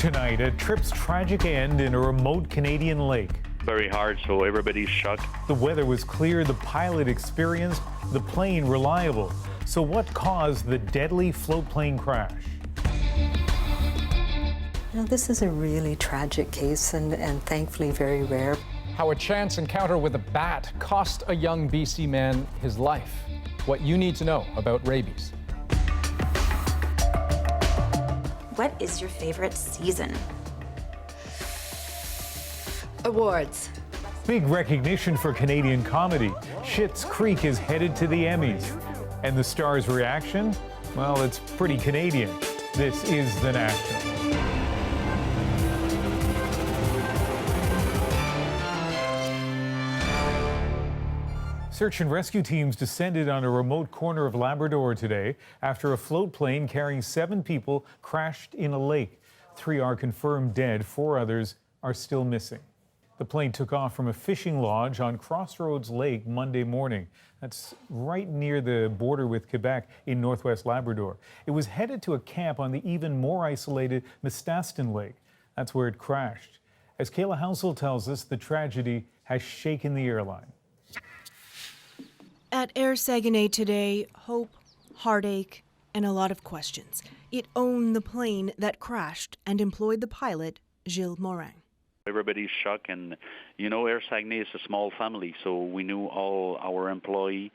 Tonight, a trip's tragic end in a remote Canadian lake. Very hard, so everybody's shocked. The weather was clear, the pilot experienced, the plane reliable. So what caused the deadly float plane crash? You know, this is a really tragic case and thankfully very rare. How a chance encounter with a bat cost a young BC man his life. What you need to know about rabies. What is your favorite season? Awards. Big recognition for Canadian comedy. Schitt's Creek is headed to the Emmys. And the star's reaction? Well, it's pretty Canadian. This is The National. Search and rescue teams descended on a remote corner of Labrador today after a float plane carrying 7 people crashed in a lake. 3 are confirmed dead, 4 others are still missing. The plane took off from a fishing lodge on Crossroads Lake Monday morning. That's right near the border with Quebec in northwest Labrador. It was headed to a camp on the even more isolated Mistaston Lake. That's where it crashed. As Kayla Housel tells us, the tragedy has shaken the airline. At Air Saguenay today, hope, heartache, and a lot of questions. It owned the plane that crashed and employed the pilot, Gilles Morin. Everybody's shocked, and you know, Air Saguenay is a small family, so we knew all our employees.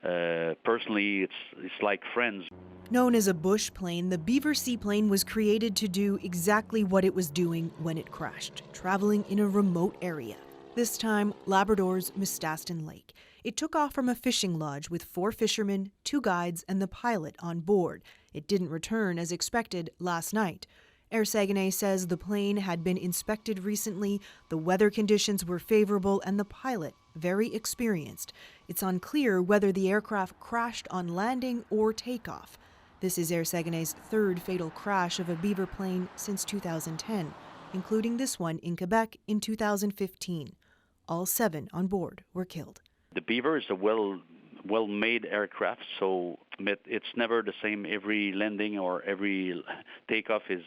Personally, it's like friends. Known as a bush plane, the Beaver seaplane was created to do exactly what it was doing when it crashed, traveling in a remote area. This time, Labrador's Mistaston Lake. It took off from a fishing lodge with 4 fishermen, 2 guides, and the pilot on board. It didn't return as expected last night. Air Saguenay says the plane had been inspected recently, the weather conditions were favorable, and the pilot very experienced. It's unclear whether the aircraft crashed on landing or takeoff. This is Air Saguenay's 3rd fatal crash of a Beaver plane since 2010, including this one in Quebec in 2015. All 7 on board were killed. The Beaver is a well-made aircraft, so it's never the same. Every landing or every takeoff is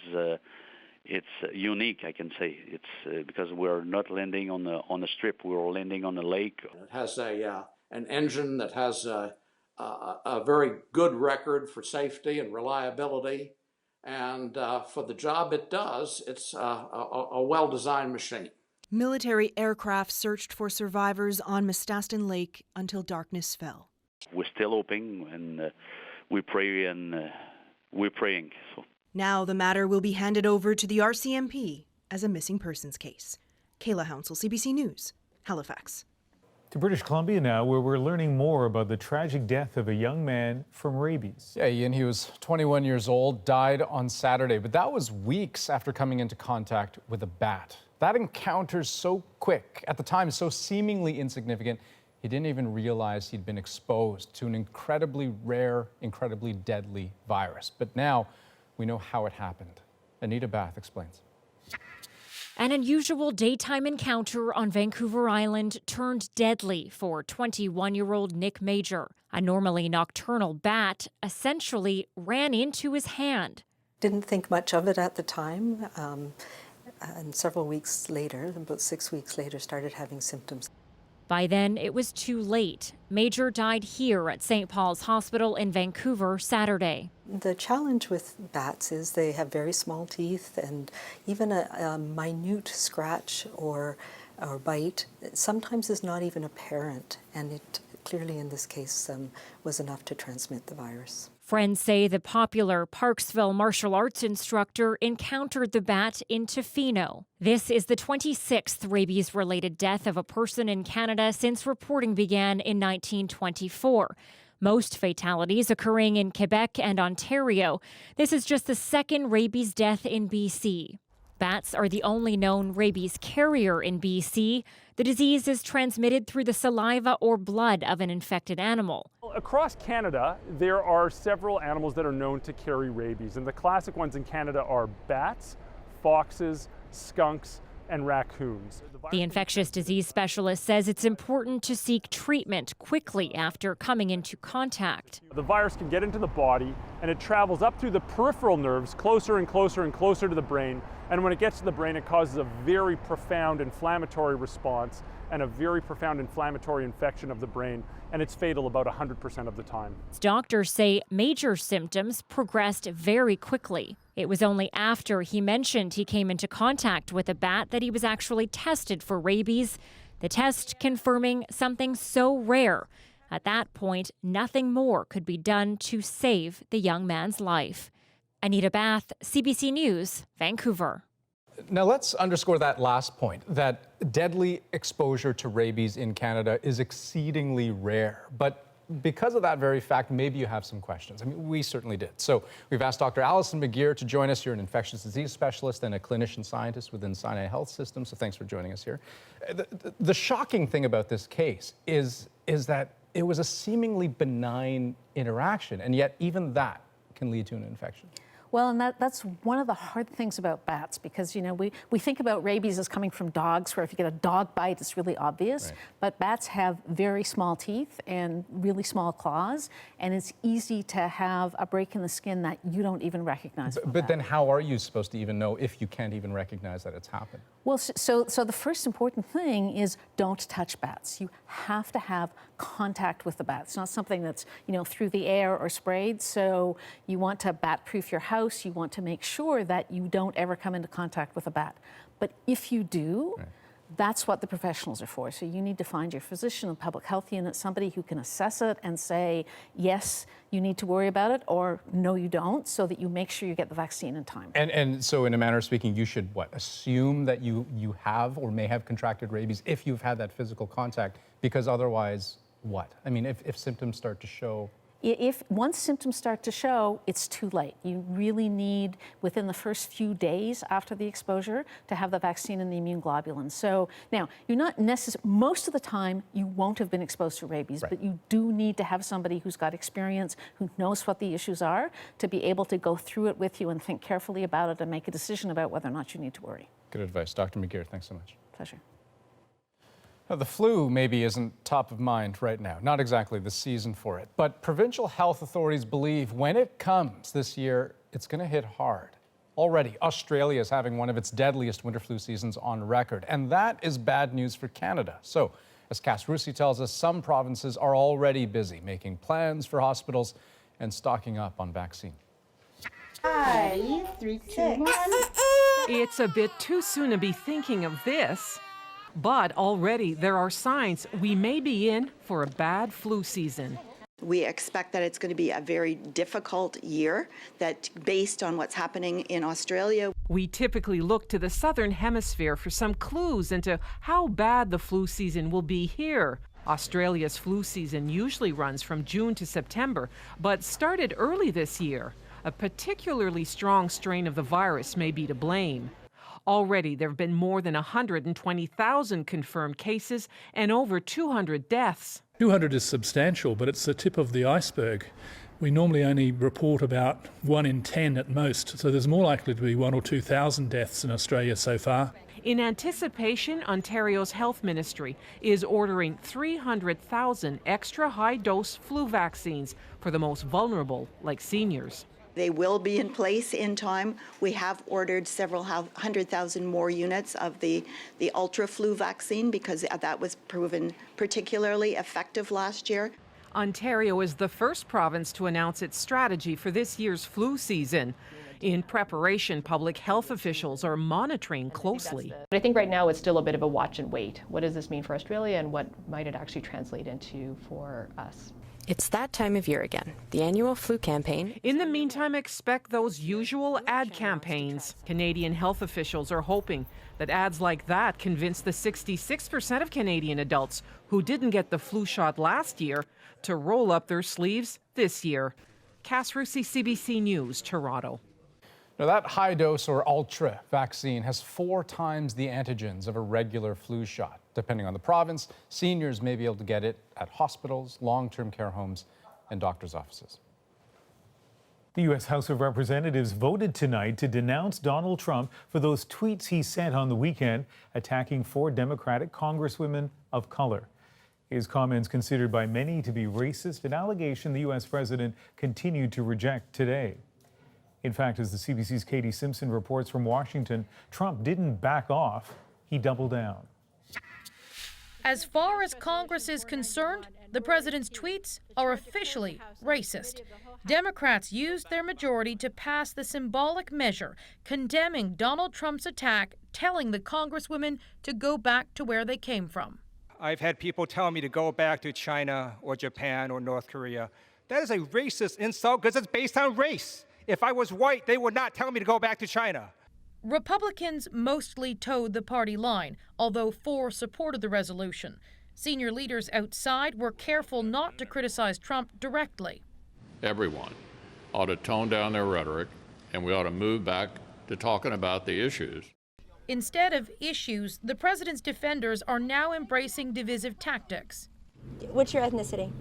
it's unique, I can say. It's because we're not landing on a strip; we're landing on a lake. It has an engine that has a very good record for safety and reliability, and for the job it does, it's a well-designed machine. Military aircraft searched for survivors on Mistaston Lake until darkness fell. We're still hoping, and we pray, and we're praying. So. Now the matter will be handed over to the RCMP as a missing persons case. Kayla Housel, CBC News, Halifax. To British Columbia now, where we're learning more about the tragic death of a young man from rabies. Yeah, Ian, he was 21 years old, died on Saturday, but that was weeks after coming into contact with a bat. That encounter's so quick, at the time so seemingly insignificant, he didn't even realize he'd been exposed to an incredibly rare, incredibly deadly virus. But now we know how it happened. Anita Bath explains. An unusual daytime encounter on Vancouver Island turned deadly for 21-year-old Nick Major. A normally nocturnal bat essentially ran into his hand. Didn't think much of it at the time. And several weeks later, about 6 weeks later, started having symptoms. By then, it was too late. Major died here at St. Paul's Hospital in Vancouver Saturday. The challenge with bats is they have very small teeth, and even a minute scratch or bite sometimes is not even apparent, and it clearly in this case was enough to transmit the virus. Friends say the popular Parksville martial arts instructor encountered the bat in Tofino. This is the 26th rabies-related death of a person in Canada since reporting began in 1924. Most fatalities occurring in Quebec and Ontario. This is just the 2nd rabies death in BC. Bats are the only known rabies carrier in BC. The disease is transmitted through the saliva or blood of an infected animal. Across Canada, there are several animals that are known to carry rabies, and the classic ones in Canada are bats, foxes, skunks, and raccoons. The infectious disease specialist says it's important to seek treatment quickly after coming into contact. The virus can get into the body and it travels up through the peripheral nerves closer and closer and closer to the brain. And when it gets to the brain, it causes a very profound inflammatory response and a very profound inflammatory infection of the brain. And it's fatal about 100% of the time. Doctors say major symptoms progressed very quickly. It was only after he mentioned he came into contact with a bat that he was actually tested for rabies, the test confirming something so rare. At that point, nothing more could be done to save the young man's life. Anita Bath, CBC News, Vancouver. Now let's underscore that last point, that deadly exposure to rabies in Canada is exceedingly rare. But because of that very fact, maybe you have some questions. I mean, we certainly did. So we've asked Dr. Alison McGeer to join us. You're an infectious disease specialist and a clinician scientist within Sinai Health System, so thanks for joining us here. The shocking thing about this case is that it was a seemingly benign interaction, and yet even that can lead to an infection. Well, and that's one of the hard things about bats, because, you know, we think about rabies as coming from dogs, where if you get a dog bite, it's really obvious. Right. But bats have very small teeth and really small claws, and it's easy to have a break in the skin that you don't even recognize. But then how are you supposed to even know if you can't even recognize that it's happened? Well, so the first important thing is don't touch bats. You have to have contact with the bat. It's not something that's, you know, through the air or sprayed. So you want to bat-proof your house. You want to make sure that you don't ever come into contact with a bat. But if you do, right, that's what the professionals are for. So you need to find your physician and public health unit, somebody who can assess it and say, yes, you need to worry about it, or no, you don't, so that you make sure you get the vaccine in time. And so in a manner of speaking, you should, what, assume that you have or may have contracted rabies if you've had that physical contact, because otherwise, what? I mean, if symptoms start to show. If once symptoms start to show, it's too late. You really need, within the first few days after the exposure, to have the vaccine and the immune globulins. So now, you're not most of the time, you won't have been exposed to rabies, right, but you do need to have somebody who's got experience, who knows what the issues are, to be able to go through it with you and think carefully about it and make a decision about whether or not you need to worry. Good advice. Dr. McGeer, thanks so much. Pleasure. Now, the flu maybe isn't top of mind right now, not exactly the season for it, but provincial health authorities believe when it comes this year, it's going to hit hard. Already, Australia is having one of its deadliest winter flu seasons on record, and that is bad news for Canada. So, as Cass Russi tells us, some provinces are already busy making plans for hospitals and stocking up on vaccine. 5, 3, 2, 1. It's a bit too soon to be thinking of this. But already there are signs we may be in for a bad flu season. We expect that it's going to be a very difficult year, that based on what's happening in Australia. We typically look to the southern hemisphere for some clues into how bad the flu season will be here. Australia's flu season usually runs from June to September, but started early this year. A particularly strong strain of the virus may be to blame. Already, there have been more than 120,000 confirmed cases and over 200 deaths. 200 is substantial, but it's the tip of the iceberg. We normally only report about 1 in 10 at most, so there's more likely to be 1,000 or 2,000 deaths in Australia so far. In anticipation, Ontario's health ministry is ordering 300,000 extra high-dose flu vaccines for the most vulnerable, like seniors. They will be in place in time. We have ordered several 100,000 more units of the ultra flu vaccine because that was proven particularly effective last year. Ontario is the first province to announce its strategy for this year's flu season. In preparation, public health officials are monitoring closely. I think right now it's still a bit of a watch and wait. What does this mean for Australia, and what might it actually translate into for us? It's that time of year again, the annual flu campaign. In the meantime, expect those usual ad campaigns. Canadian health officials are hoping that ads like that convince the 66% of Canadian adults who didn't get the flu shot last year to roll up their sleeves this year. Cass Russi, CBC News, Toronto. Now, that high-dose or ultra vaccine has 4 times the antigens of a regular flu shot. Depending on the province, seniors may be able to get it at hospitals, long-term care homes, and doctors' offices. The U.S. House of Representatives voted tonight to denounce Donald Trump for those tweets he sent on the weekend attacking 4 Democratic congresswomen of color. His comments, considered by many to be racist, an allegation the U.S. president continued to reject today. In fact, as the CBC's Katie Simpson reports from Washington, Trump didn't back off, he doubled down. As far as Congress is concerned, the president's tweets are officially racist. Democrats used their majority to pass the symbolic measure condemning Donald Trump's attack, telling the congresswomen to go back to where they came from. I've had people tell me to go back to China or Japan or North Korea. That is a racist insult because it's based on race. If I was white, they would not tell me to go back to China. Republicans mostly towed the party line, although 4 supported the resolution. Senior leaders outside were careful not to criticize Trump directly. Everyone ought to tone down their rhetoric, and we ought to move back to talking about the issues. Instead of issues, the president's defenders are now embracing divisive tactics. What's your ethnicity?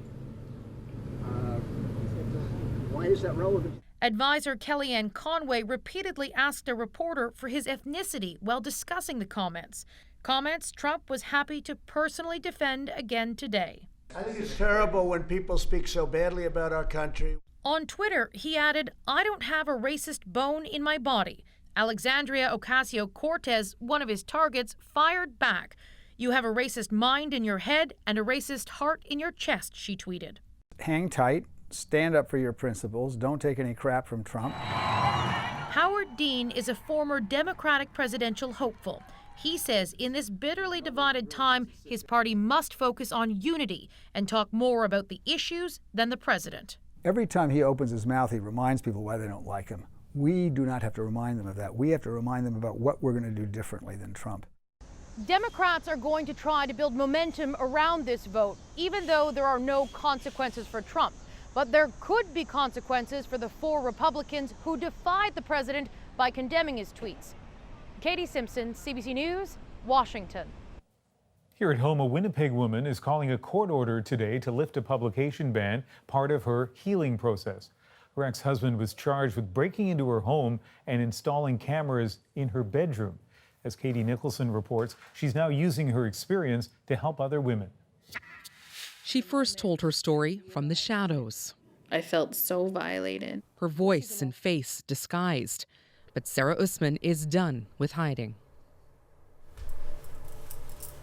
Why is that relevant? Advisor Kellyanne Conway repeatedly asked a reporter for his ethnicity while discussing the comments. Comments Trump was happy to personally defend again today. I think it's terrible when people speak so badly about our country. On Twitter, he added, "I don't have a racist bone in my body." Alexandria Ocasio-Cortez, one of his targets, fired back. "You have a racist mind in your head and a racist heart in your chest," she tweeted. Hang tight, stand up for your principles, don't take any crap from Trump. Howard Dean is a former Democratic presidential hopeful. He says in this bitterly divided time, his party must focus on unity and talk more about the issues than the president. Every time he opens his mouth, he reminds people why they don't like him. We do not have to remind them of that. We have to remind them about what we're going to do differently than Trump. Democrats are going to try to build momentum around this vote, even though there are no consequences for Trump. But there could be consequences for the 4 Republicans who defied the president by condemning his tweets. Katie Simpson, CBC News, Washington. Here at home, a Winnipeg woman is calling a court order today to lift a publication ban, part of her healing process. Her ex-husband was charged with breaking into her home and installing cameras in her bedroom. As Katie Nicholson reports, she's now using her experience to help other women. She first told her story from the shadows. I felt so violated. Her voice and face disguised. But Sarah Usman is done with hiding.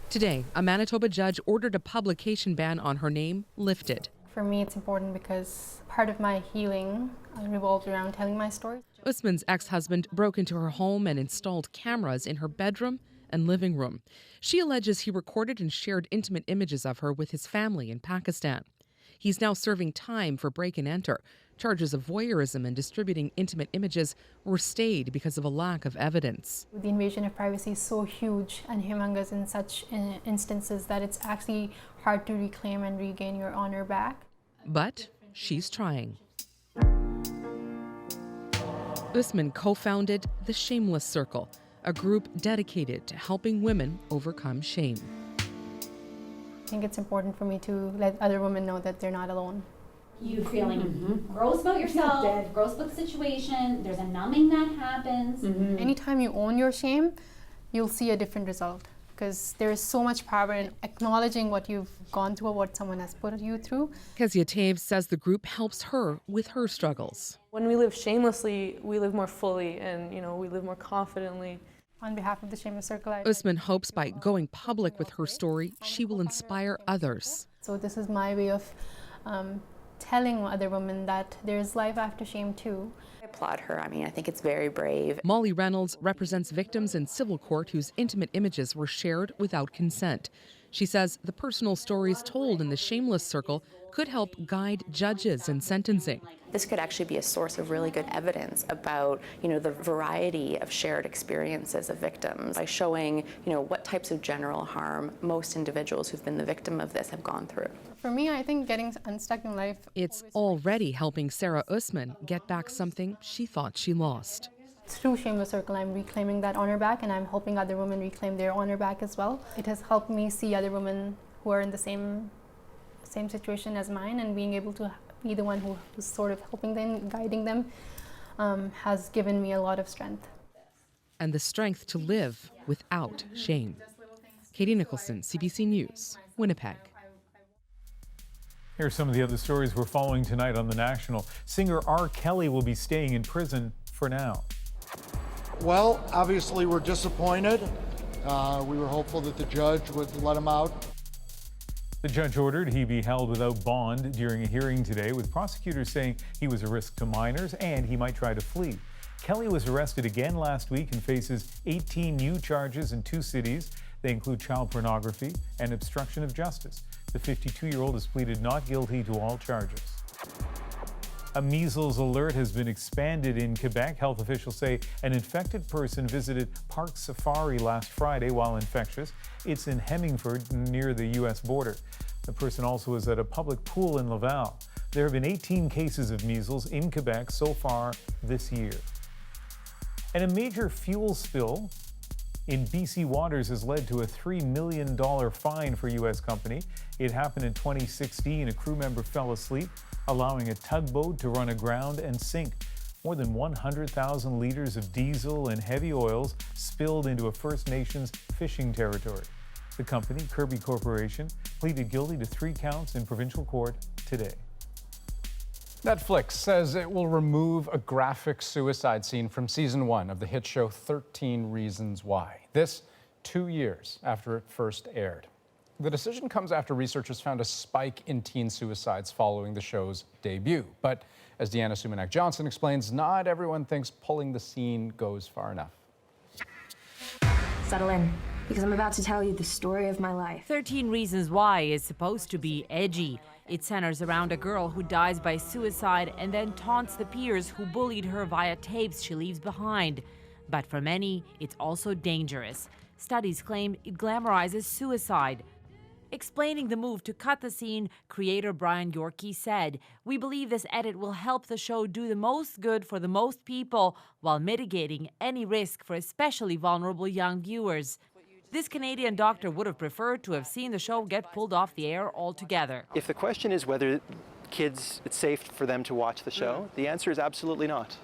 Today, a Manitoba judge ordered a publication ban on her name lifted. For me, it's important because part of my healing revolved around telling my story. Usman's ex-husband broke into her home and installed cameras in her bedroom and living room. She alleges he recorded and shared intimate images of her with his family in Pakistan. He's now serving time for break and enter. Charges of voyeurism and distributing intimate images were stayed because of a lack of evidence. The invasion of privacy is so huge and humongous in such instances that it's actually hard to reclaim and regain your honor back. But she's trying. Usman co-founded the Shameless Circle, a group dedicated to helping women overcome shame. I think it's important for me to let other women know that they're not alone. You feeling gross about yourself, gross about the situation, there's a numbing that happens. Anytime you own your shame, you'll see a different result, because there is so much power in acknowledging what you've gone through or what someone has put you through. Kezia Taves says the group helps her with her struggles. When we live shamelessly, we live more fully and, we live more confidently. On behalf of the Shameless Circle, Usman hopes by going public with her story, she will inspire others. So this is my way of telling other women that there's life after shame too. I applaud her. I think it's very brave. Molly Reynolds represents victims in civil court whose intimate images were shared without consent. She says the personal stories told in the Shameless Circle could help guide judges in sentencing. This could actually be a source of really good evidence about, the variety of shared experiences of victims by showing, what types of general harm most individuals who've been the victim of this have gone through. For me, I think getting unstuck in life. It's already helping Sarah Usman get back something she thought she lost. Through Shameless Circle, I'm reclaiming that honor back, and I'm helping other women reclaim their honor back as well. It has helped me see other women who are in the same situation as mine and being able to be the one who's sort of helping them, guiding them, has given me a lot of strength. And the strength to live without shame. Katie Nicholson, CBC News, Winnipeg. Here are some of the other stories we're following tonight on The National. Singer R. Kelly will be staying in prison for now. Well, obviously we're disappointed. We were hopeful that the judge would let him out. The judge ordered he be held without bond during a hearing today, with prosecutors saying he was a risk to minors and he might try to flee. Kelly was arrested again last week and faces 18 new charges in 2 cities. They include child pornography and obstruction of justice. The 52-year-old has pleaded not guilty to all charges. A measles alert has been expanded in Quebec. Health officials say an infected person visited Park Safari last Friday while infectious. It's in Hemingford near the U.S. border. The person also was at a public pool in Laval. There have been 18 cases of measles in Quebec so far this year. And a major fuel spill in BC waters has led to a $3 million fine for a U.S. company. It happened in 2016. A crew member fell asleep, allowing a tugboat to run aground and sink. More than 100,000 liters of diesel and heavy oils spilled into a First Nations fishing territory. The company, Kirby Corporation, pleaded guilty to 3 counts in provincial court today. Netflix says it will remove a graphic suicide scene from season 1 of the hit show 13 Reasons Why. This 2 years after it first aired. The decision comes after researchers found a spike in teen suicides following the show's debut. But as Deanna Sumanak-Johnson explains, not everyone thinks pulling the scene goes far enough. Settle in, because I'm about to tell you the story of my life. 13 Reasons Why is supposed to be edgy. It centers around a girl who dies by suicide and then taunts the peers who bullied her via tapes she leaves behind. But for many, it's also dangerous. Studies claim it glamorizes suicide. Explaining the move to cut the scene, creator Brian Yorkie said, "We believe this edit will help the show do the most good for the most people while mitigating any risk for especially vulnerable young viewers." This Canadian doctor would have preferred to have seen the show get pulled off the air altogether. If the question is whether kids, it's safe for them to watch the show, the answer is absolutely not.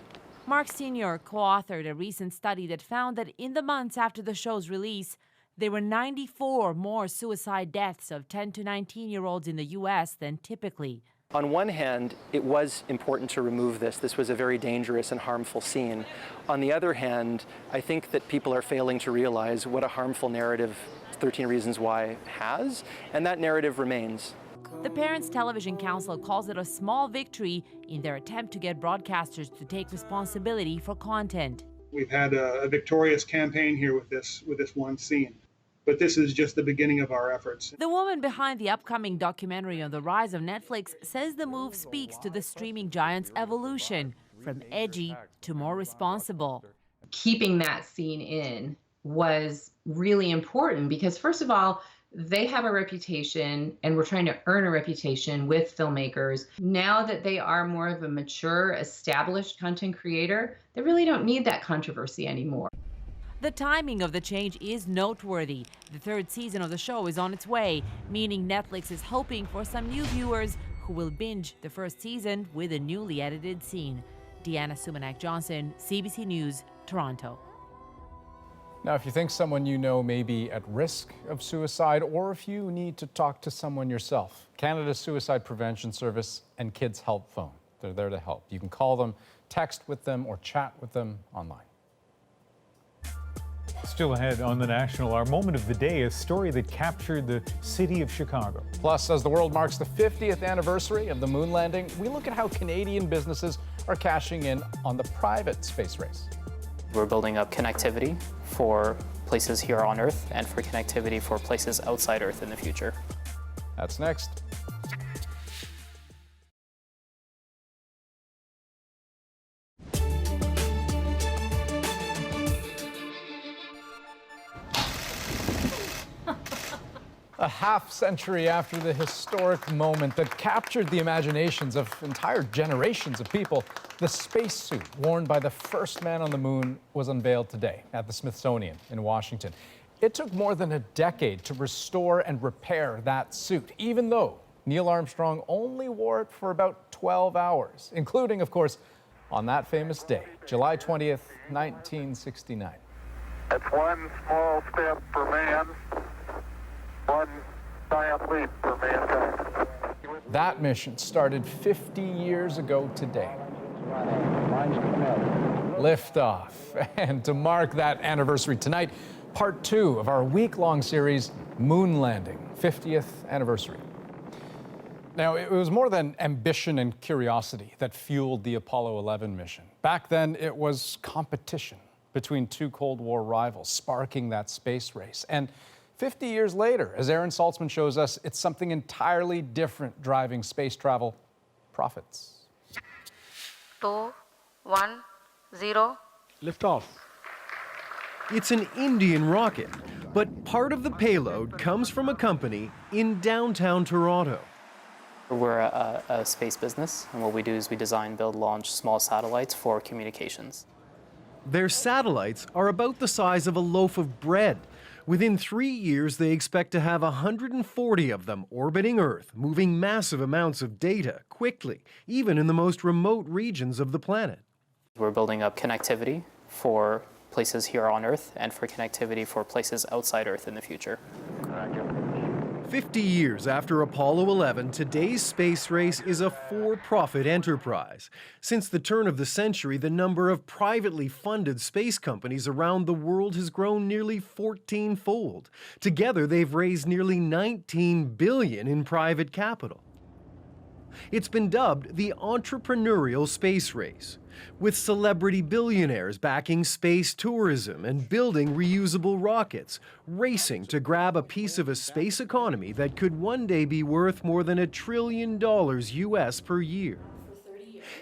Mark Senior co-authored a recent study that found that in the months after the show's release, there were 94 more suicide deaths of 10 to 19-year-olds in the U.S. than typically. On one hand, it was important to remove this. This was a very dangerous and harmful scene. On the other hand, I think that people are failing to realize what a harmful narrative 13 Reasons Why has, and that narrative remains. The Parents Television Council calls it a small victory in their attempt to get broadcasters to take responsibility for content. We've had a victorious campaign here with this one scene. But this is just the beginning of our efforts. The woman behind the upcoming documentary on the rise of Netflix says the move speaks to the streaming giant's evolution, from edgy to more responsible. Keeping that scene in was really important because, first of all, they have a reputation and we're trying to earn a reputation with filmmakers. Now that they are more of a mature, established content creator, they really don't need that controversy anymore. The timing of the change is noteworthy. The 3rd season of the show is on its way, meaning Netflix is hoping for some new viewers who will binge the 1st season with a newly edited scene. Deanna Sumanak-Johnson, CBC News, Toronto. Now, if you think someone you know may be at risk of suicide, or if you need to talk to someone yourself, Canada's Suicide Prevention Service and Kids Help Phone, they're there to help. You can call them, text with them, or chat with them online. Still ahead on The National, our moment of the day, a story that captured the city of Chicago. Plus, as the world marks the 50th anniversary of the moon landing, we look at how Canadian businesses are cashing in on the private space race. We're building up connectivity for places here on Earth and for connectivity for places outside Earth in the future. That's next. A half-century after the historic moment that captured the imaginations of entire generations of people, the spacesuit worn by the first man on the moon was unveiled today at the Smithsonian in Washington. It took more than a decade to restore and repair that suit, even though Neil Armstrong only wore it for about 12 hours, including, of course, on that famous day, July 20th, 1969. It's one small step for man, one giant leap for mankind. That mission started 50 years ago today. Liftoff. And to mark that anniversary tonight, part 2 of our week-long series, Moon Landing, 50th anniversary. Now, it was more than ambition and curiosity that fueled the Apollo 11 mission. Back then, it was competition between two Cold War rivals, sparking that space race. And 50 years later, as Aaron Saltzman shows us, it's something entirely different driving space travel: profits. 2, 1, 0. Liftoff. It's an Indian rocket, but part of the payload comes from a company in downtown Toronto. We're a space business, and what we do is we design, build, launch small satellites for communications. Their satellites are about the size of a loaf of bread. Within 3 years, they expect to have 140 of them orbiting Earth, moving massive amounts of data quickly, even in the most remote regions of the planet. We're building up connectivity for places here on Earth and for connectivity for places outside Earth in the future. 50 years after Apollo 11, today's space race is a for-profit enterprise. Since the turn of the century, the number of privately funded space companies around the world has grown nearly 14-fold. Together, they've raised nearly $19 billion in private capital. It's been dubbed the entrepreneurial space race, with celebrity billionaires backing space tourism and building reusable rockets, racing to grab a piece of a space economy that could one day be worth more than $1 trillion US per year.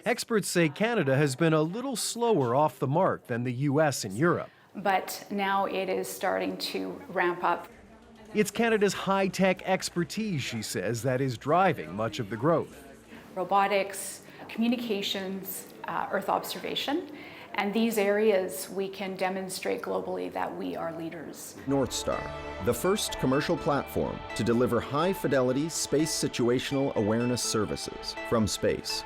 Experts say Canada has been a little slower off the mark than the US and Europe. But now it is starting to ramp up. It's Canada's high-tech expertise, she says, that is driving much of the growth. Robotics, communications, Earth observation, and these areas we can demonstrate globally that we are leaders. North Star, the first commercial platform to deliver high-fidelity space situational awareness services from space.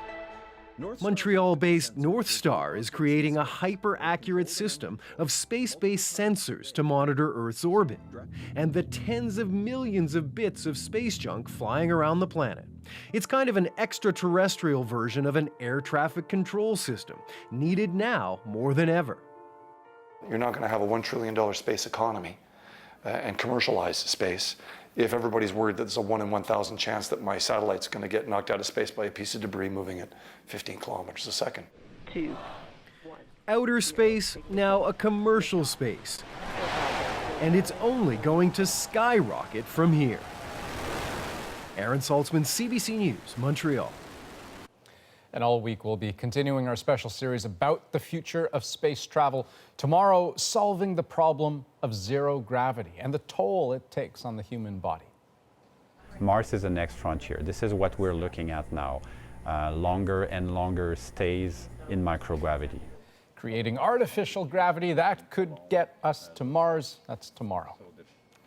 Montreal-based North Star is creating a hyper-accurate system of space-based sensors to monitor Earth's orbit and the tens of millions of bits of space junk flying around the planet. It's kind of an extraterrestrial version of an air traffic control system, needed now more than ever. You're not going to have a $1 trillion space economy and commercialize space if everybody's worried that there's a 1 in 1,000 chance that my satellite's going to get knocked out of space by a piece of debris moving at 15 kilometers a second. 2, 1. Outer space, now a commercial space. And it's only going to skyrocket from here. Aaron Saltzman, CBC News, Montreal. And all week we'll be continuing our special series about the future of space travel. Tomorrow, solving the problem of zero gravity and the toll it takes on the human body. Mars is the next frontier. This is what we're looking at now. Longer and longer stays in microgravity. Creating artificial gravity that could get us to Mars, that's tomorrow.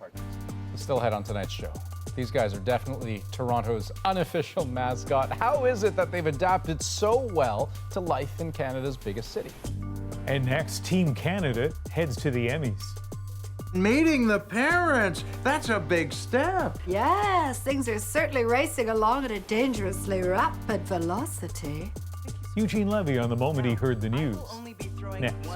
Let's still head on tonight's show. These guys are definitely Toronto's unofficial mascot. How is it that they've adapted so well to life in Canada's biggest city? And next, Team Canada heads to the Emmys. Meeting the parents, that's a big step. Yes, things are certainly racing along at a dangerously rapid velocity. Eugene Levy on the moment he heard the news. Next.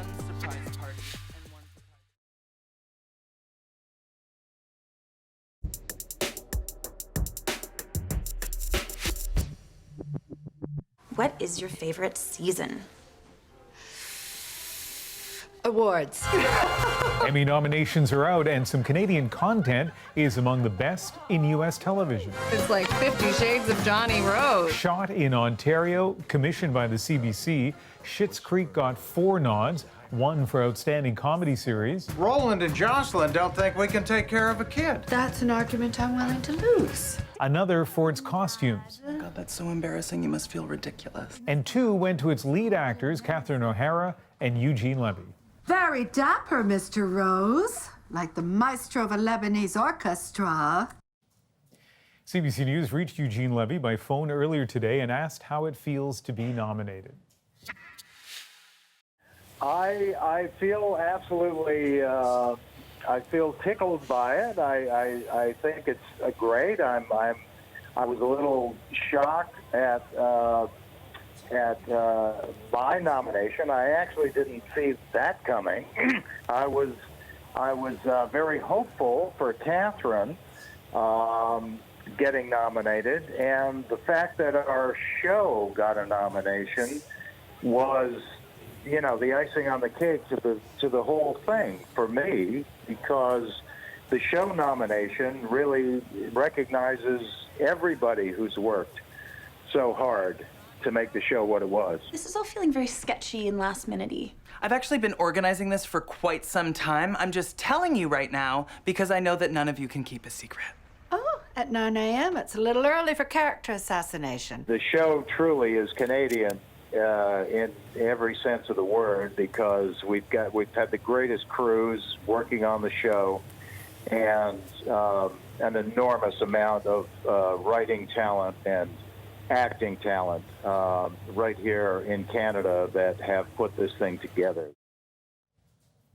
What is your favorite season? Awards. Emmy nominations are out, and some Canadian content is among the best in U.S. television. It's like 50 Shades of Johnny Rose. Shot in Ontario, commissioned by the CBC, Schitt's Creek got 4 nods, 1 for Outstanding Comedy Series. Roland and Jocelyn don't think we can take care of a kid. That's an argument I'm willing to lose. Another for its costumes. God, that's so embarrassing. You must feel ridiculous. And 2 went to its lead actors, Catherine O'Hara and Eugene Levy. Very dapper, Mr. Rose. Like the maestro of a Lebanese orchestra. CBC News reached Eugene Levy by phone earlier today and asked how it feels to be nominated. I feel absolutely, I feel tickled by it. I think it's great. I was a little shocked at my nomination. I actually didn't see that coming. I was very hopeful for Catherine getting nominated, and the fact that our show got a nomination was, you know, the icing on the cake to the whole thing for me, because the show nomination really recognizes everybody who's worked so hard to make the show what it was. This is all feeling very sketchy and last-minute-y. I've actually been organizing this for quite some time. I'm just telling you right now because I know that none of you can keep a secret. Oh, at 9 a.m. It's a little early for character assassination. The show truly is Canadian in every sense of the word, because we've had the greatest crews working on the show, and an enormous amount of writing talent and acting talent right here in Canada that have put this thing together.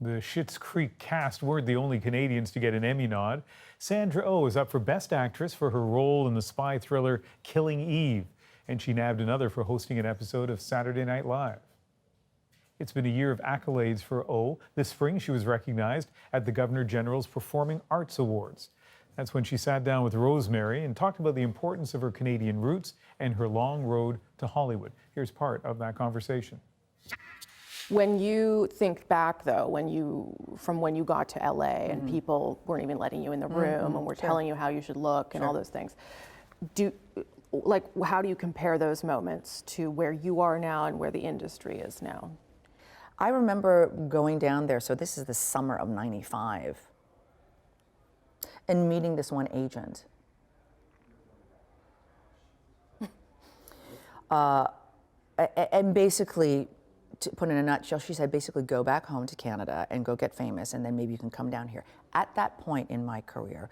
The Schitt's Creek cast weren't the only Canadians to get an Emmy nod. Sandra Oh is up for Best Actress for her role in the spy thriller Killing Eve, and she nabbed another for hosting an episode of Saturday Night Live. It's been a year of accolades for Oh. This spring, she was recognized at the Governor General's Performing Arts Awards. That's when she sat down with Rosemary and talked about the importance of her Canadian roots and her long road to Hollywood. Here's part of that conversation. When you think back, though, from when you got to LA and people weren't even letting you in the room and were telling you how you should look and all those things, how do you compare those moments to where you are now and where the industry is now? I remember going down there, so this is the summer of '95, and meeting this one agent. And basically, to put in a nutshell, she said, basically go back home to Canada and go get famous, and then maybe you can come down here. At that point in my career,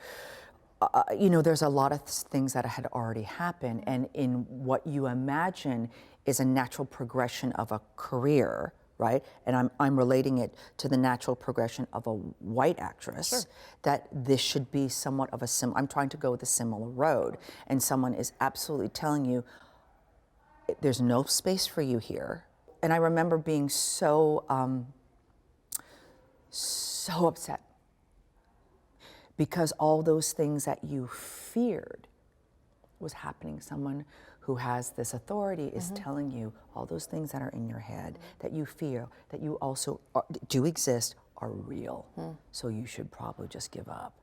you know, there's a lot of things that had already happened, and in what you imagine is a natural progression of a career, right? And I'm relating it to the natural progression of a white actress, that this should be somewhat of a I'm trying to go with a similar road, and someone is absolutely telling you, there's no space for you here. And I remember being so upset, because all those things that you feared was happening. Someone who has this authority is telling you all those things that are in your head that you feel, that you also do exist, are real. So you should probably just give up.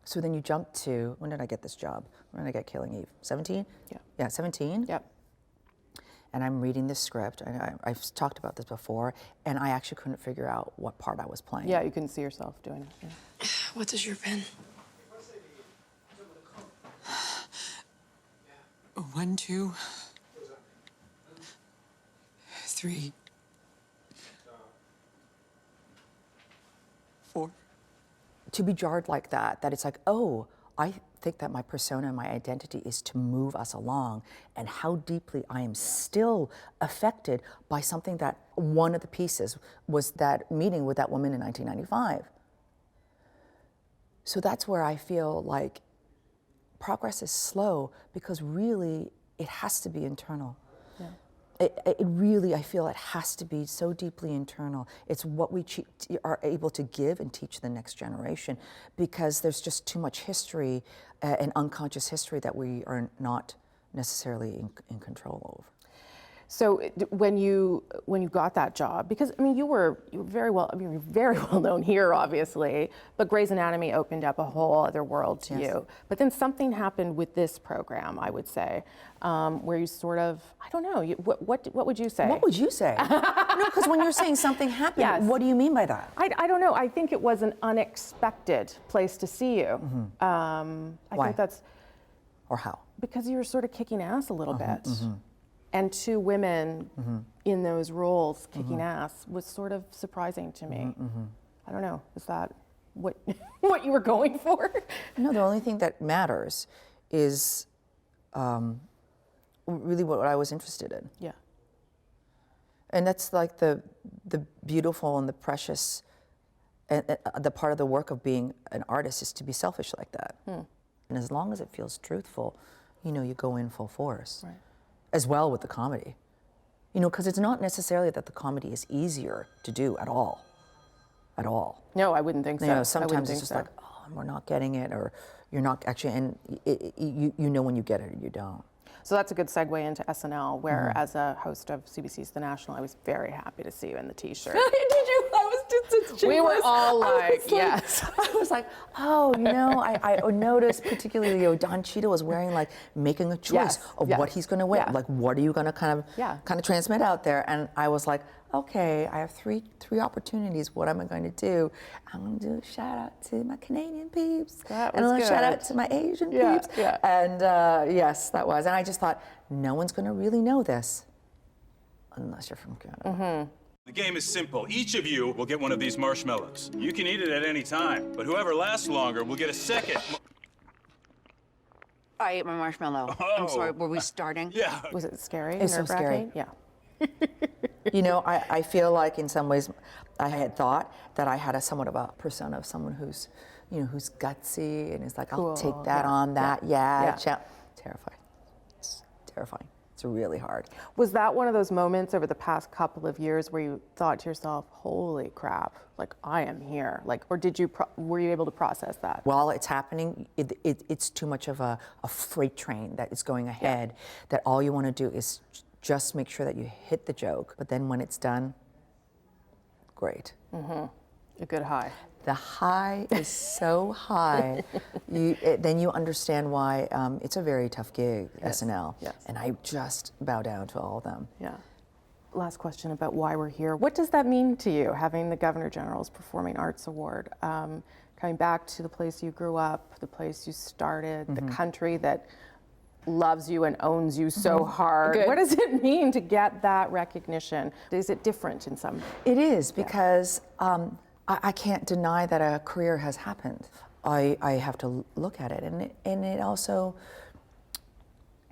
So then you jump to, when did I get this job? When did I get Killing Eve? 17? Yeah, 17? Yep. And I'm reading this script, and I've talked about this before, and I actually couldn't figure out what part I was playing. Yeah, you couldn't see yourself doing it. Yeah. What does your pen? 1, 2, 3, 4. To be jarred like that it's like, oh, I think that my persona and my identity is to move us along, and how deeply I am still affected by something that one of the pieces was that meeting with that woman in 1995. So that's where I feel like progress is slow, because really it has to be internal. Yeah. It really, I feel it has to be so deeply internal. It's what we are able to give and teach the next generation, because there's just too much history and unconscious history that we are not necessarily in control of. So when you got that job, because I mean you were very well, I mean you're very well known here, obviously, but Grey's Anatomy opened up a whole other world to you. But then something happened with this program, I would say, where you sort of, I don't know, what would you say? What would you say? No, because when you're saying something happened, what do you mean by that? I don't know. I think it was an unexpected place to see you. I think that's. Or how? Because you were sort of kicking ass a little bit. And two women in those roles kicking ass was sort of surprising to me. I don't know, is that? what what you were going for? No, the only thing that matters is really what I was interested in. Yeah. And that's like the beautiful and the precious, and the part of the work of being an artist is to be selfish like that. And as long as it feels truthful, you know, you go in full force. Right. As well with the comedy. You know, because it's not necessarily that the comedy is easier to do at all. At all. No, I wouldn't think so. You know, I sometimes wouldn't it's think just so. like, oh, we're not getting it, or you're not actually, and you know when you get it or you don't. So that's a good segue into SNL, where as a host of CBC's The National, I was very happy to see you in the T-shirt. Did you? I was just We were all like, yes. I was like, oh, you know, I noticed particularly, you know, Don Cheadle was wearing, like, making a choice of what he's going to wear. Yeah. Like, what are you going to kind of transmit out there? And I was like, okay, I have three opportunities. What am I going to do? I'm going to do a shout out to my Canadian peeps. That and was I'm going to shout good. out to my Asian Yeah, peeps. yeah. And yes, that was. And I just thought, no one's going to really know this unless you're from Canada. The game is simple. Each of you will get one of these marshmallows. You can eat it at any time, but whoever lasts longer will get a second. I ate my marshmallow. I'm sorry, were we starting? Yeah. Was it scary? It's so scary. nerve-wracking? Yeah. You know, I feel like in some ways I had thought that I had somewhat of a persona of someone who's, you know, who's gutsy and is like, Cool. I'll take that Yeah. on, that, Yeah. Terrifying. It's terrifying. It's really hard. Was that one of those moments over the past couple of years where you thought to yourself, holy crap, like I am here? Like, or did you, were you able to process that? While it's happening, it's too much of a freight train that is going ahead, that all you want to do is just make sure that you hit the joke. But then when it's done, great. A good high. The high is so high. Then you understand why it's a very tough gig, SNL. Yes. And I just bow down to all of them. Yeah. Last question about why we're here. What does that mean to you, having the Governor General's Performing Arts Award? Coming back to the place you grew up, the place you started, the country that loves you and owns you so hard. Good. What does it mean to get that recognition? Is it different in some? It is, because I can't deny that a career has happened. I have to look at it, and it also,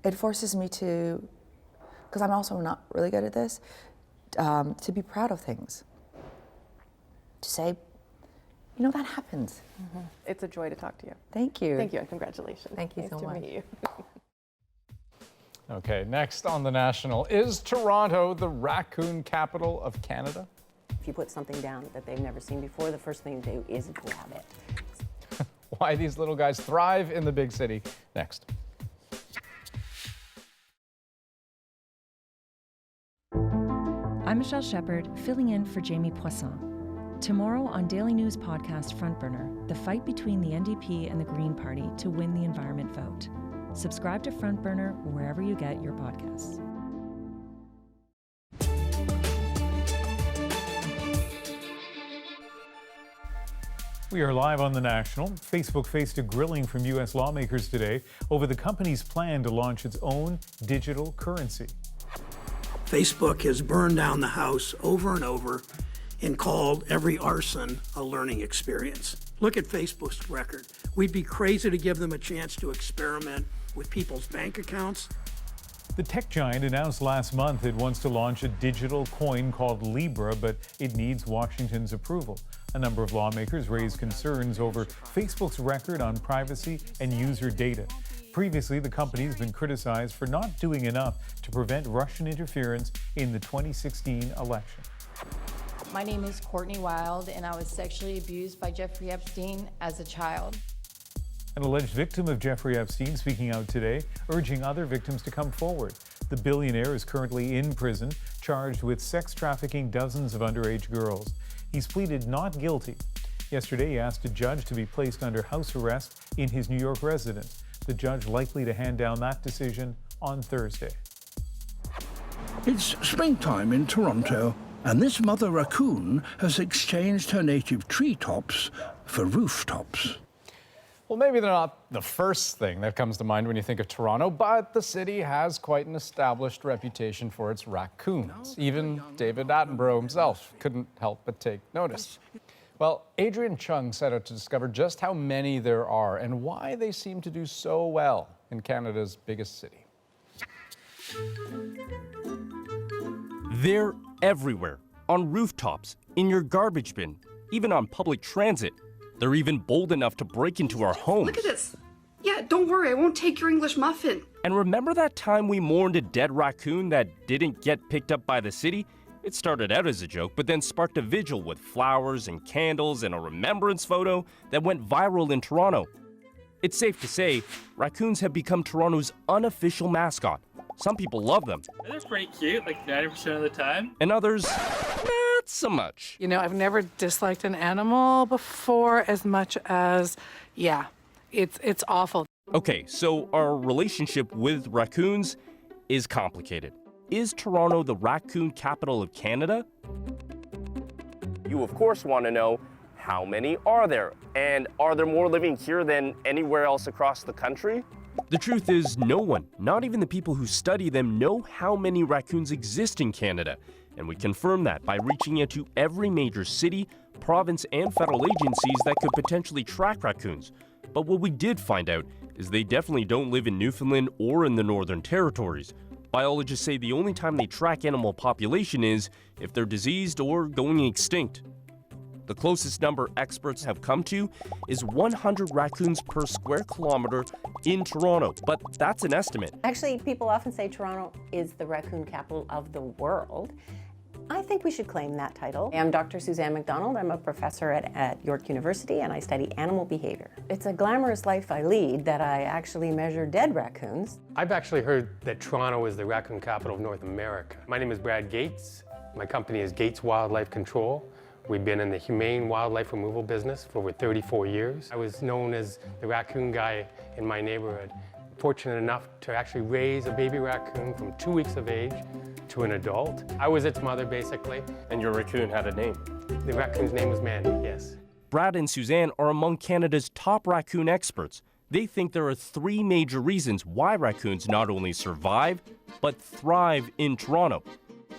it forces me to, because I'm also not really good at this, to be proud of things. To say, you know, that happens. It's a joy to talk to you. Thank you. Thank you, and congratulations. Thank you so much. Nice to meet you. Okay, next on The National, is Toronto the raccoon capital of Canada? If you put something down that they've never seen before, the first thing to do is grab it. Why these little guys thrive in the big city. Next. I'm Michelle Shepard, filling in for Jamie Poisson. Tomorrow on Daily News podcast Front Burner, the fight between the NDP and the Green Party to win the environment vote. Subscribe to Front Burner wherever you get your podcasts. We are live on The National. Facebook faced a grilling from U.S. lawmakers today over the company's plan to launch its own digital currency. Facebook has burned down the house over and over and called every arson a learning experience. Look at Facebook's record. We'd be crazy to give them a chance to experiment with people's bank accounts. The tech giant announced last month it wants to launch a digital coin called Libra, but it needs Washington's approval. A number of lawmakers raised concerns over Facebook's record on privacy and user data. Previously, the company has been criticized for not doing enough to prevent Russian interference in the 2016 election. My name is Courtney Wild, and I was sexually abused by Jeffrey Epstein as a child. An alleged victim of Jeffrey Epstein speaking out today, urging other victims to come forward. The billionaire is currently in prison, charged with sex trafficking dozens of underage girls. He's pleaded not guilty. Yesterday, he asked a judge to be placed under house arrest in his New York residence. The judge likely to hand down that decision on Thursday. It's springtime in Toronto, and this mother raccoon has exchanged her native treetops for rooftops. Well, maybe they're not the first thing that comes to mind when you think of Toronto, but the city has quite an established reputation for its raccoons. Even David Attenborough himself couldn't help but take notice. Well, Adrian Chung set out to discover just how many there are and why they seem to do so well in Canada's biggest city. They're everywhere, on rooftops, in your garbage bin, even on public transit. They're even bold enough to break into our homes. Look at this. Yeah, don't worry, I won't take your English muffin. And remember that time we mourned a dead raccoon that didn't get picked up by the city? It started out as a joke, but then sparked a vigil with flowers and candles and a remembrance photo that went viral in Toronto. It's safe to say, raccoons have become Toronto's unofficial mascot. Some people love them. They're pretty cute, like 90% of the time. And others, not so much. You know, I've never disliked an animal before as much as, yeah, it's awful. Okay, so our relationship with raccoons is complicated. Is Toronto the raccoon capital of Canada? You, of course, want to know how many are there? And are there more living here than anywhere else across the country? The truth is, no one, not even the people who study them, know how many raccoons exist in Canada. And we confirm that by reaching out to every major city, province, and federal agencies that could potentially track raccoons. But what we did find out is they definitely don't live in Newfoundland or in the Northern Territories. Biologists say the only time they track animal population is if they're diseased or going extinct. The closest number experts have come to is 100 raccoons per square kilometer in Toronto, but that's an estimate. Actually, people often say Toronto is the raccoon capital of the world. I think we should claim that title. I'm Dr. Suzanne McDonald. I'm a professor at York University, and I study animal behavior. It's a glamorous life I lead that I actually measure dead raccoons. I've actually heard that Toronto is the raccoon capital of North America. My name is Brad Gates. My company is Gates Wildlife Control. We've been in the humane wildlife removal business for over 34 years. I was known as the raccoon guy in my neighborhood. Fortunate enough to actually raise a baby raccoon from 2 weeks of age to an adult. I was its mother, basically. And your raccoon had a name? The raccoon's name was Mandy, yes. Brad and Suzanne are among Canada's top raccoon experts. They think there are three major reasons why raccoons not only survive, but thrive in Toronto.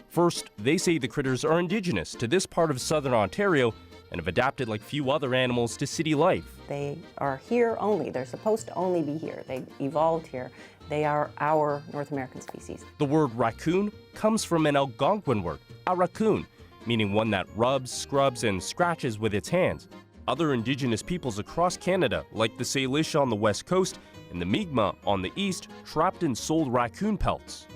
First, they say the critters are indigenous to this part of southern Ontario and have adapted like few other animals to city life. They are here only. They're supposed to only be here. They evolved here. They are our North American species. The word raccoon comes from an Algonquin word, a raccoon, meaning one that rubs, scrubs, and scratches with its hands. Other indigenous peoples across Canada, like the Salish on the west coast and the Mi'kmaq on the east, trapped and sold raccoon pelts.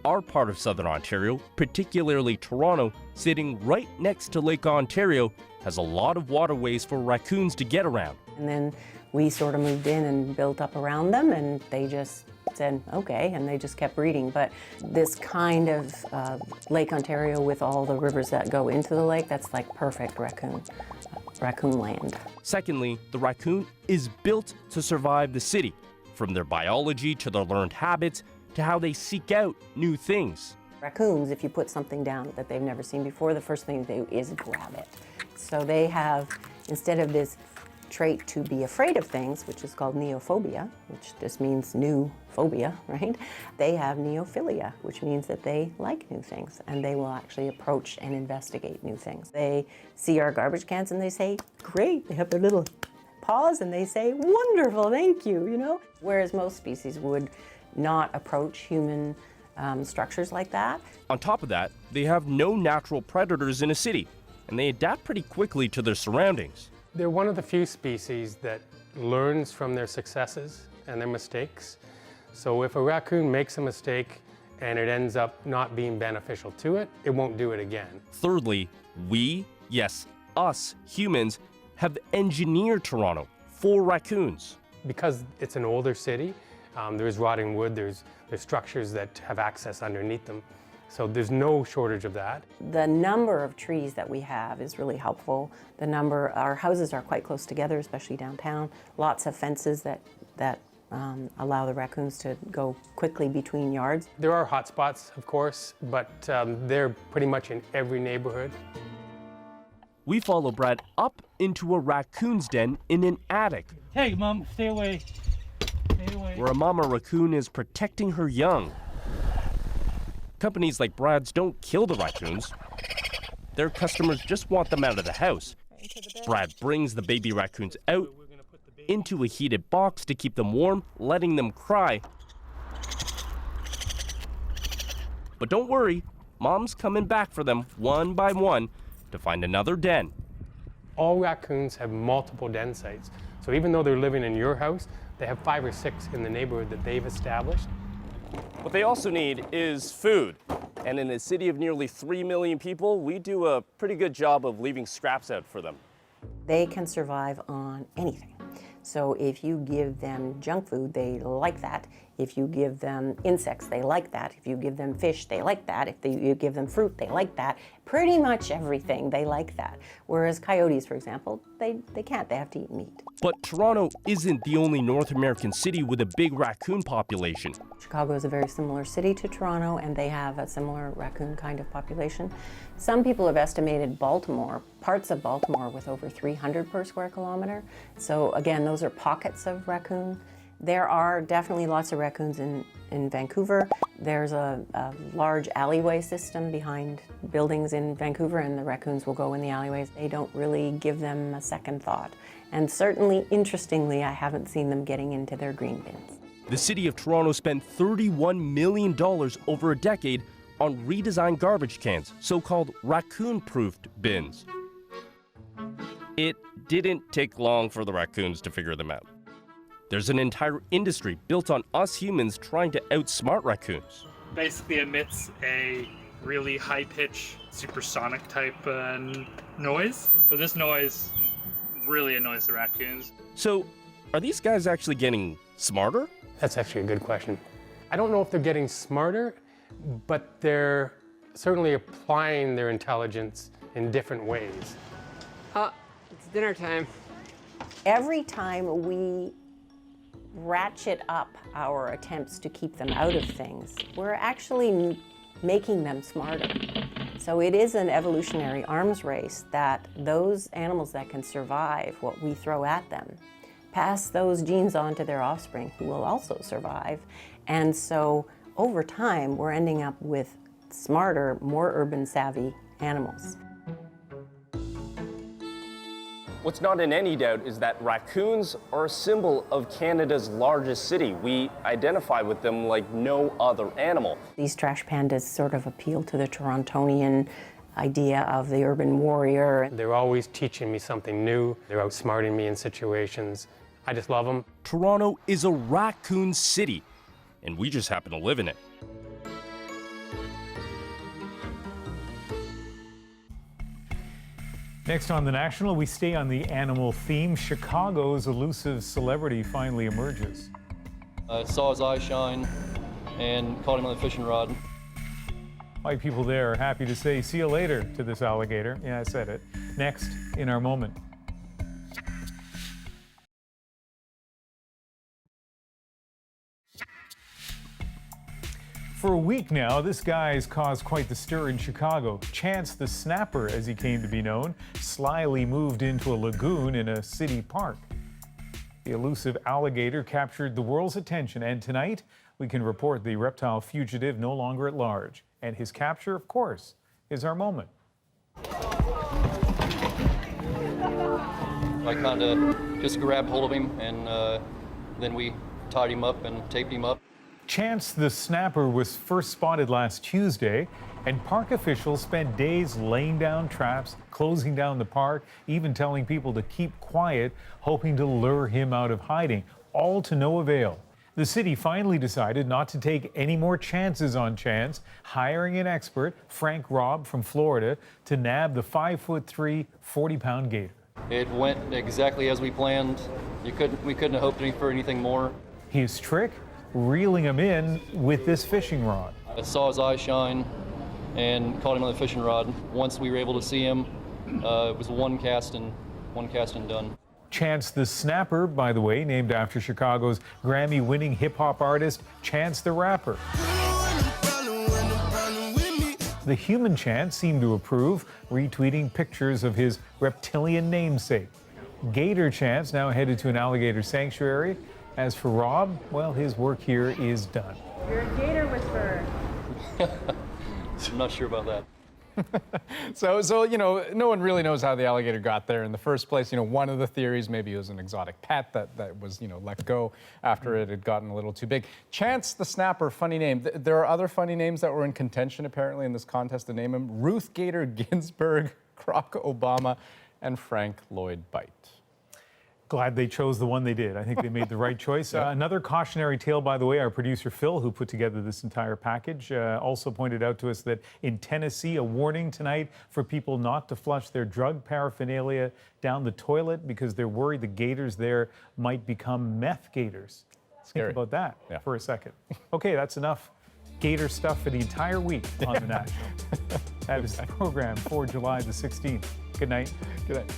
Our part of southern Ontario, particularly Toronto, sitting right next to Lake Ontario, has a lot of waterways for raccoons to get around. And then we sort of moved in and built up around them, and they just said, okay, and they just kept breeding. But this kind of Lake Ontario with all the rivers that go into the lake, that's like perfect raccoon land. Secondly, the raccoon is built to survive the city, from their biology to their learned habits to how they seek out new things. Raccoons, if you put something down that they've never seen before, the first thing they do is grab it. So they have, instead of this trait to be afraid of things, which is called neophobia, which just means new phobia, right? They have neophilia, which means that they like new things, and they will actually approach and investigate new things. They see our garbage cans and they say, great, they have their little paws and they say, wonderful, thank you, you know? Whereas most species would not approach human structures like that. On top of that, they have no natural predators in a city, and they adapt pretty quickly to their surroundings. They're one of the few species that learns from their successes and their mistakes. So if a raccoon makes a mistake and it ends up not being beneficial to it, it won't do it again. Thirdly, we, yes, us humans, have engineered Toronto for raccoons. Because it's an older city, there's rotting wood, there's structures that have access underneath them. So there's no shortage of that. The number of trees that we have is really helpful. Our houses are quite close together, especially downtown. Lots of fences that allow the raccoons to go quickly between yards. There are hot spots, of course, but they're pretty much in every neighborhood. We follow Brad up into a raccoon's den in an attic. Hey, Mom, stay away. Stay away. Where a mama raccoon is protecting her young. Companies like Brad's don't kill the raccoons. Their customers just want them out of the house. Brad brings the baby raccoons out into a heated box to keep them warm, letting them cry. But don't worry, Mom's coming back for them one by one to find another den. All raccoons have multiple den sites. So even though they're living in your house, they have 5 or 6 in the neighborhood that they've established. What they also need is food. And in a city of nearly 3 million people, we do a pretty good job of leaving scraps out for them. They can survive on anything. So if you give them junk food, they like that. If you give them insects, they like that. If you give them fish, they like that. If you give them fruit, they like that. Pretty much everything, they like that. Whereas coyotes, for example, they can't. They have to eat meat. But Toronto isn't the only North American city with a big raccoon population. Chicago is a very similar city to Toronto, and they have a similar raccoon kind of population. Some people have estimated Baltimore, parts of Baltimore, with over 300 per square kilometer. So again, those are pockets of raccoon. There are definitely lots of raccoons in Vancouver. There's a large alleyway system behind buildings in Vancouver, and the raccoons will go in the alleyways. They don't really give them a second thought. And certainly, interestingly, I haven't seen them getting into their green bins. The city of Toronto spent $31 million over a decade on redesigned garbage cans, so-called raccoon-proofed bins. It didn't take long for the raccoons to figure them out. There's an entire industry built on us humans trying to outsmart raccoons. Basically emits a really high-pitched, supersonic type noise. But this noise really annoys the raccoons. So, are these guys actually getting smarter? That's actually a good question. I don't know if they're getting smarter, but they're certainly applying their intelligence in different ways. It's dinner time. Every time we ratchet up our attempts to keep them out of things, we're actually making them smarter. So it is an evolutionary arms race that those animals that can survive what we throw at them pass those genes on to their offspring, who will also survive. And so over time, we're ending up with smarter, more urban savvy animals. What's not in any doubt is that raccoons are a symbol of Canada's largest city. We identify with them like no other animal. These trash pandas sort of appeal to the Torontonian idea of the urban warrior. They're always teaching me something new. They're outsmarting me in situations. I just love them. Toronto is a raccoon city, and we just happen to live in it. Next on The National, we stay on the animal theme. Chicago's elusive celebrity finally emerges. Saw his eye shine and caught him on the fishing rod. White people there are happy to say see you later to this alligator. Yeah, I said it. Next in our moment. For a week now, this guy's caused quite the stir in Chicago. Chance the Snapper, as he came to be known, slyly moved into a lagoon in a city park. The elusive alligator captured the world's attention, and tonight we can report the reptile fugitive no longer at large. And his capture, of course, is our moment. I kind of just grabbed hold of him, and then we tied him up and taped him up. Chance the Snapper was first spotted last Tuesday, and park officials spent days laying down traps, closing down the park, even telling people to keep quiet, hoping to lure him out of hiding, all to no avail. The city finally decided not to take any more chances on Chance, hiring an expert, Frank Robb from Florida, to nab the 5'3", 40-pound gator. It went exactly as we planned. We couldn't have hoped for anything more. His trick? Reeling him in with this fishing rod. I saw his eye shine and caught him on the fishing rod. Once we were able to see him, it was one cast and done. Chance the Snapper, by the way, named after Chicago's Grammy-winning hip-hop artist Chance the Rapper. The human Chance seemed to approve, retweeting pictures of his reptilian namesake. Gator Chance now headed to an alligator sanctuary. As for Rob, well, his work here is done. You're a gator whisperer. I'm not sure about that. So no one really knows how the alligator got there in the first place. One of the theories, maybe it was an exotic pet that was, let go after it had gotten a little too big. Chance the Snapper, funny name. There are other funny names that were in contention, apparently, in this contest to name him. Ruth Gator Ginsburg, Croc Obama, and Frank Lloyd Bite. Glad they chose the one they did. I think they made the right choice. Another cautionary tale, by the way, our producer Phil, who put together this entire package, also pointed out to us that in Tennessee, a warning tonight for people not to flush their drug paraphernalia down the toilet because they're worried the gators there might become meth gators. Scary. Think about that for a second. Okay, that's enough gator stuff for the entire week on The National. That is the program for July the 16th. Good night. Good night.